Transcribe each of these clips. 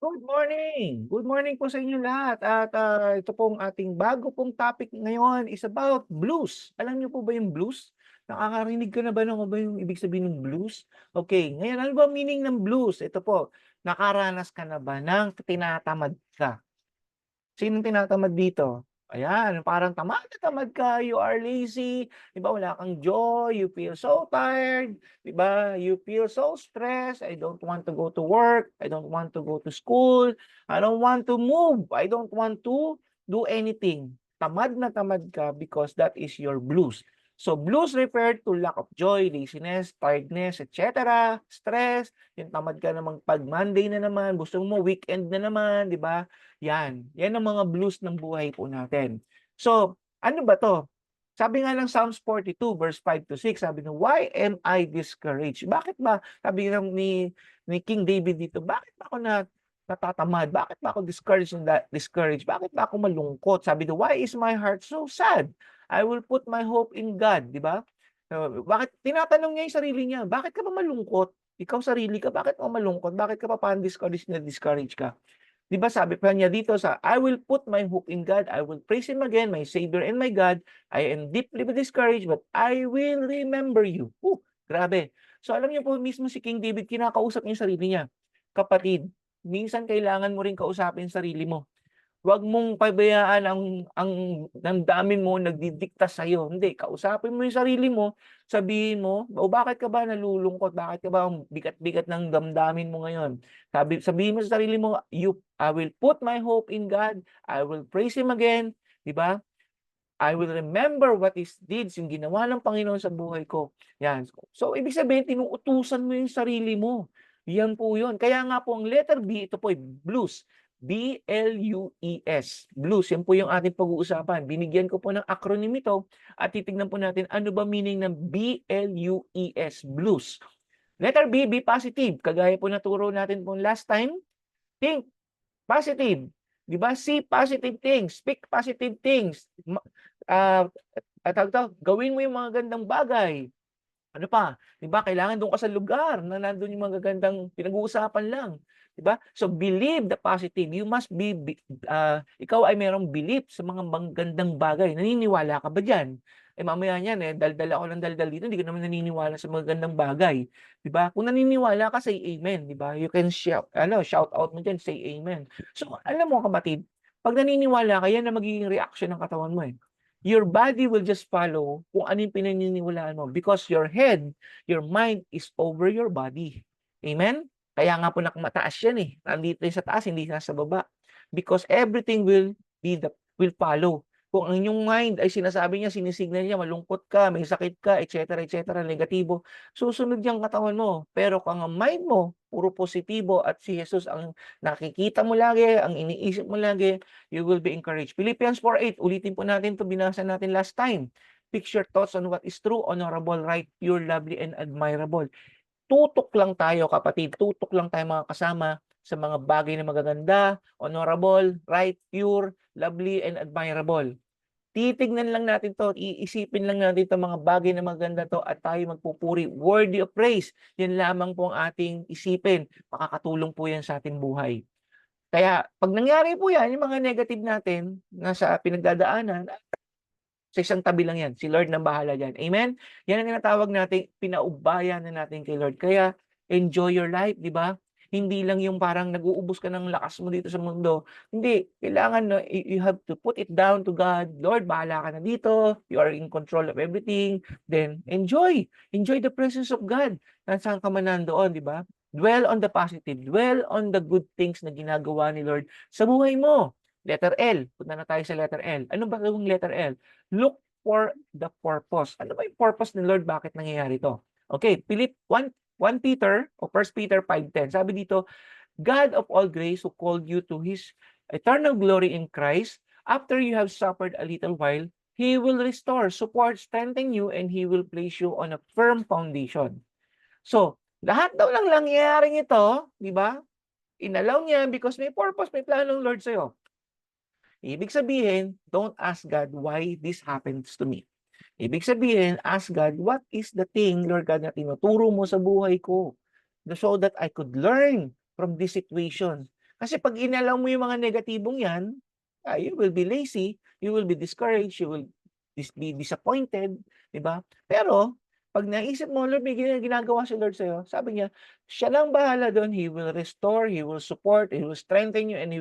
Good morning! Good morning po sa inyo lahat at, ito pong ating bago pong topic ngayon is about blues. Alam niyo po ba yung blues? Nakakarinig ka na ba ng ba yung ibig sabihin ng blues? Okay, ngayon ano ba meaning ng blues? Ito po, nakaranas ka na ba ng tinatamad ka? Sinong tinatamad dito? Ayan, parang tamad na tamad ka, you are lazy, 'di ba, wala kang joy, you feel so tired, 'di ba? You feel so stressed, I don't want to go to work, I don't want to go to school, I don't want to move, I don't want to do anything. Tamad na tamad ka because that is your blues. So blues refer to lack of joy, laziness, tiredness, etc. Stress, yung tamad ka namang pag Monday na naman, gusto mo weekend na naman, 'di ba? Yan ang mga blues ng buhay po natin. So, ano ba 'to? Sabi nga ng Psalms 42 verse 5 to 6, sabi niya, "Why am I discouraged?" Bakit ba sabi ni King David dito, bakit ba ako natatamad? Bakit ba ako discouraged? Bakit ba ako malungkot? Sabi niya, "Why is my heart so sad? I will put my hope in God." 'Di ba? Bakit tinatanong niya yung sarili niya, "Bakit ka ba malungkot? Ikaw sarili ka, bakit ka malungkot? Bakit ka pa parang discourage ka?" 'Di ba sabi pa niya dito sa, "I will put my hope in God, I will praise Him again, my Savior and my God. I am deeply discouraged, but I will remember you." Grabe. So alam niyo po mismo si King David kinakausap niya yung sarili niya. Kapatid, minsan kailangan mo rin kausapin yung sarili mo. Wag mong pabayaan ang damdamin mo nagdidikta sa'yo, hindi, kausapin mo yung sarili mo, sabihin mo, "O bakit ka ba nalulungkot? Bakit ka ba ang bigat-bigat ng damdamin mo ngayon?" Sabihin mo sa sarili mo, "I will put my hope in God, I will praise Him again." 'Di ba? "I will remember what His deeds," yung ginawa ng Panginoon sa buhay ko, 'yan. So, ibig sabihin tinuutusan mo yung sarili mo, 'yan po yun. Kaya nga po ang letter B, ito po ay blues, B-L-U-E-S, blues, yan po yung ating pag-uusapan. Binigyan ko po ng acronym ito at titignan po natin ano ba meaning ng B-L-U-E-S, blues. Letter B, be positive, kagaya po naturo natin po last time, think positive, 'di ba? See positive things, speak positive things. Ah, tawag dito, gawin mo yung mga gandang bagay. Ano pa, 'di ba kailangan do'n ka sa lugar na nando'n yung magagandang pinag-uusapan lang, 'di ba? So believe the positive, you must ikaw ay merong belief sa mga magagandang bagay, naniniwala ka ba diyan? Eh, mamaya niyan, eh, daldal ako ng daldal dito, hindi ka naman naniniwala sa magagandang bagay, 'di ba? Kung naniniwala ka, say amen, 'di ba? You can shout out mo diyan, say amen. So alam mo kapatid, 'pag naniniwala ka, yan ang magiging reaction ng katawan mo, eh. Your body will just follow kung ano yung pinaniniwalaan mo because your head, your mind is over your body. Amen? Kaya nga po mataas yan eh. Nandito sa taas, hindi nasa baba. Because everything will follow. Kung ang inyong mind ay sinasabi niya, sinisignal niya, malungkot ka, may sakit ka, etc., negatibo, susunod yung katawan mo. Pero kung ang mind mo, puro positibo at si Jesus ang nakikita mo lagi, ang iniisip mo lagi, you will be encouraged. Philippians 4:8, ulitin po natin 'to, binasa natin last time. Fix your thoughts on what is true, honorable, right, pure, lovely, and admirable. Tutok lang tayo kapatid, tutok lang tayo mga kasama sa mga bagay na magaganda, honorable, right, pure, lovely, and admirable. Titignan lang natin 'to, iisipin lang natin itong mga bagay na maganda 'to at tayo magpupuri, worthy of praise. Yan lamang po ang ating isipin, makakatulong po yan sa ating buhay. Kaya 'pag nangyari po 'yan, yung mga negative natin na sa pinagdadaanan, sa isang tabi lang 'yan, si Lord nang bahala diyan, amen? Yan ang tinatawag nating pinaubayan na natin kay Lord. Kaya enjoy your life, 'di ba? Hindi lang yung parang nag-uubos ka ng lakas mo dito sa mundo, hindi. Kailangan na you have to put it down to God. "Lord, bahala ka na dito. You are in control of everything." Then enjoy, enjoy the presence of God. Nasaan ka man nandoon, 'di ba? Dwell on the positive, dwell on the good things na ginagawa ni Lord sa buhay mo. Letter L, punta na tayo sa letter L. Ano ba yung letter L? Look for the purpose. Ano ba yung purpose ni Lord? Bakit nangyayari ito? Okay, 1 Peter o 1 Peter 5:10. Sabi dito, God of all grace who called you to His eternal glory in Christ, after you have suffered a little while, He will restore, support, strengthen you, and He will place you on a firm foundation. So, lahat daw ng nangyayaring ito, di ba? Inalaw niya because may purpose, may plano ng Lord sa'yo. Ibig sabihin, don't ask God why this happens to me. Ibig sabihin, ask God, what is the thing, Lord God, na tinuturo mo sa buhay ko? So that I could learn from this situation. Kasi pag inalaw mo yung mga negatibong yan, you will be lazy, you will be discouraged, you will be disappointed, 'di ba? Pero pag naisip mo, Lord, may ginagawa si Lord sa'yo, sabi niya, siya lang bahala do'n. He will restore, He will support, He will strengthen you, and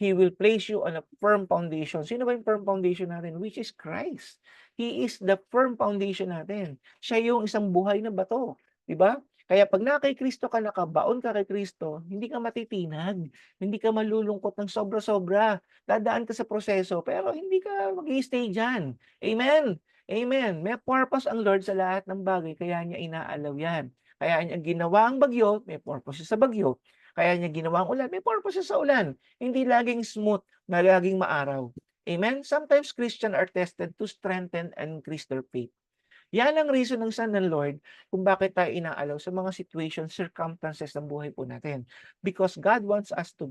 He will place you on a firm foundation. Sino ba yung firm foundation natin? Which is Christ. He is the firm foundation natin. Siya yung isang buhay na bato, 'di ba? Kaya pag kay Kristo ka, nakabaon ka kay Kristo, hindi ka matitinag, hindi ka malulungkot ng sobra-sobra. Dadaan ka sa proseso, pero hindi ka mag-i-stay diyan. Amen. Amen. May purpose ang Lord sa lahat ng bagay, kaya niya inaalaw yan. Kaya niya ginawa ang bagyo, may purpose siya sa bagyo. Kaya niya ginawa ang ulan, may purpose siya sa ulan. Hindi laging smooth, na laging maaraw. Amen? Sometimes Christians are tested to strengthen and increase their faith. Yan ang reason ng Son ng Lord kung bakit tayo inaalaw sa mga situations, circumstances ng buhay po natin. Because God wants us to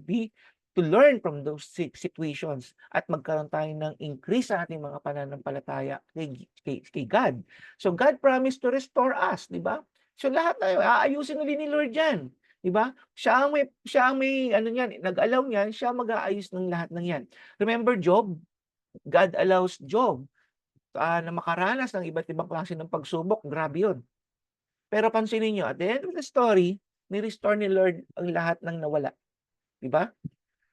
learn from those situations at magkaroon tayo ng increase sa ating mga pananampalataya kay God. So God promised to restore us, di ba? So lahat tayo, aayusin ulit ni Lord yan. Di ba? Siya ang may ano niyan, nag-allow niyan, siya mag-aayos ng lahat ng yan. Remember Job? God allows Job na makaranas ng iba't ibang klase ng pagsubok, grabe yun. Pero pansinin niyo, at the end of the story, ni-restore ni Lord ang lahat ng nawala. Di ba?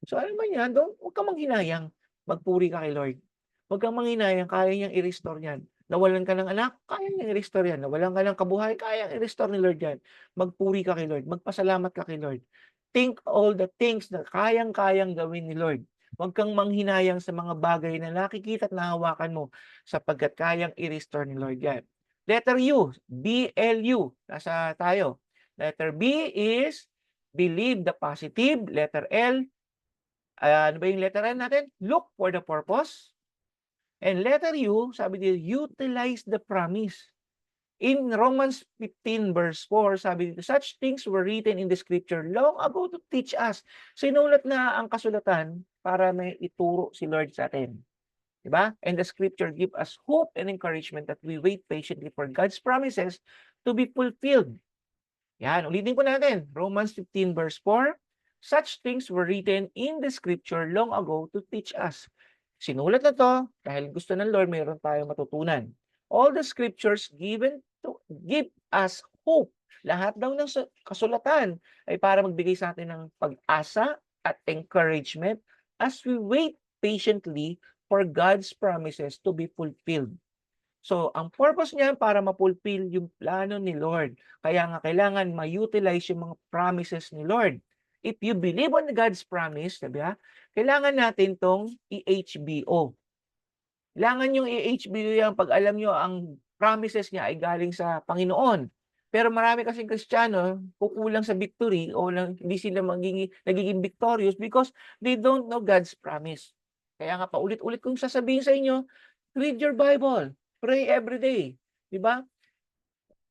So alam mo yan, huwag kang manghinayang. Magpuri ka kay Lord. Huwag kang manghinayang, kaya niyang i-restore yan. Nawalan ka ng anak, kaya niyang i-restore yan. Nawalan ka ng kabuhay, kaya i-restore ni Lord yan. Magpuri ka kay Lord. Magpasalamat ka kay Lord. Think all the things na kayang-kayang gawin ni Lord. Huwag kang manghinayang sa mga bagay na nakikita at nahawakan mo sapagkat kayang i-restore ni Lord yan. Letter U, B-L-U. Nasa tayo. Letter B is believe the positive. Letter L, ano ba yung letter L natin? Look for the purpose. And letter U, sabi dito, utilize the promise. In Romans 15 verse 4, sabi dito, such things were written in the scripture long ago to teach us. Sinulat na ang kasulatan para may ituro si Lord sa atin. Diba? And the scripture give us hope and encouragement that we wait patiently for God's promises to be fulfilled. Yan, ulitin ko natin. Romans 15 verse 4, such things were written in the scripture long ago to teach us. Sinulat na to dahil gusto ng Lord mayroon tayong matutunan. All the scriptures given to give us hope. Lahat daw ng kasulatan ay para magbigay sa atin ng pag-asa at encouragement as we wait patiently for God's promises to be fulfilled. So, ang purpose niya para ma-fulfill yung plano ni Lord. Kaya nga kailangan ma-utilize yung mga promises ni Lord. If you believe on God's promise, sabi kailangan natin tong i-HBO. Kailangan yung i-HBO yan pag alam nyo ang promises niya ay galing sa Panginoon. Pero marami kasing Kristiyano kukulang sa victory o hindi sila nagiging victorious because they don't know God's promise. Kaya nga paulit-ulit kong sasabihin sa inyo, read your Bible. Pray every day. Diba?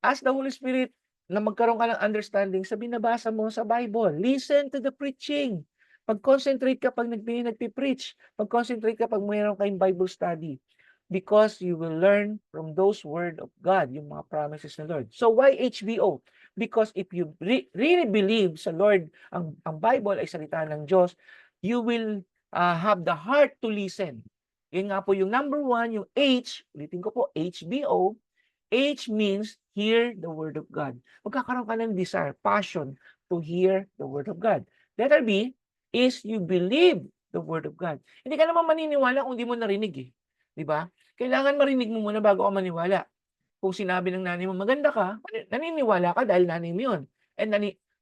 Ask the Holy Spirit na magkaroon ka ng understanding sa binabasa mo sa Bible. Listen to the preaching. Mag-concentrate ka pag nagpi-preach. Mag-concentrate ka pag mayroon kayong Bible study. Because you will learn from those word of God, yung mga promises ng Lord. So why HBO? Because if you really believe sa Lord, ang Bible ay salita ng Diyos, you will have the heart to listen. Yun nga po yung number 1, yung H, ulitin ko po, HBO. H means hear the word of God. Magkakaroon ka ng desire, passion to hear the word of God. Letter B is you believe the word of God. Hindi ka naman maniniwala kung hindi mo narinig eh. Di ba? Kailangan marinig mo muna bago ka maniwala. Kung sinabi ng nanay mo maganda ka, naniniwala ka dahil nanay mo yun. And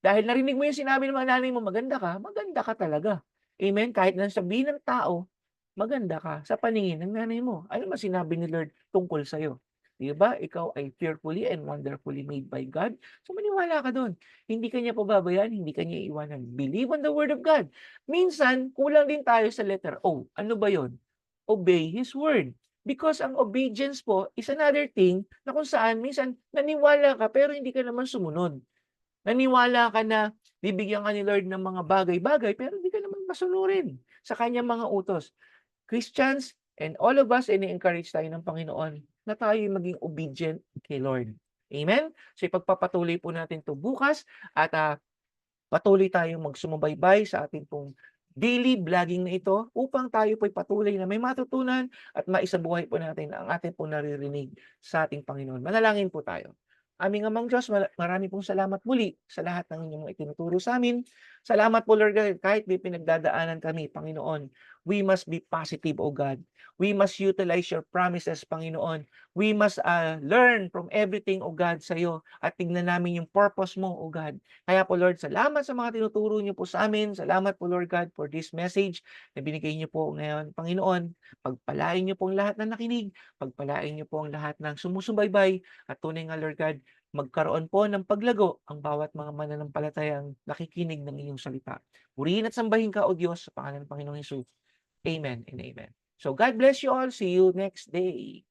dahil narinig mo yung sinabi ng nanay mo maganda ka talaga. Amen? Kahit na sabihin ng tao, maganda ka sa paningin ng nanay mo. Ano ba sinabi ni Lord tungkol sa'yo? Diba? Ikaw ay fearfully and wonderfully made by God. So maniwala ka doon. Hindi ka niya pababayaan, hindi ka niya iwanan. Believe on the word of God. Minsan, kulang din tayo sa letter O. Ano ba yon? Obey His word. Because ang obedience po is another thing na kung saan minsan naniwala ka pero hindi ka naman sumunod. Naniwala ka na bibigyan ka ni Lord ng mga bagay-bagay pero hindi ka naman masunurin sa kanyang mga utos. Christians and all of us, ini-encourage tayo ng Panginoon na tayo maging obedient kay Lord. Amen? So ipagpapatuloy po natin to bukas at patuloy tayong magsumubaybay sa ating pong daily vlogging na ito upang tayo po'y patuloy na may matutunan at maisabuhay po natin ang ating pong naririnig sa ating Panginoon. Manalangin po tayo. Aming Amang Diyos, marami pong salamat muli sa lahat ng inyong mga itinuturo sa amin. Salamat po, Lord God, kahit may pinagdadaanan kami, Panginoon, we must be positive, O God. We must utilize your promises, Panginoon. We must learn from everything, O God, sa iyo at tingnan namin yung purpose mo, O God. Kaya po, Lord, salamat sa mga tinuturo niyo po sa amin. Salamat po, Lord God, for this message na binigay niyo po ngayon, Panginoon. Pagpalain niyo po ang lahat ng nakinig. Pagpalain niyo po ang lahat ng sumusubaybay. At tunay nga, Lord God, magkaroon po ng paglago ang bawat mga mananampalatayang nakikinig ng iyong salita. Purihin at sambahin ka, O Diyos, sa pangalan ng Panginoong Hesus. Amen and amen. So God bless you all. See you next day.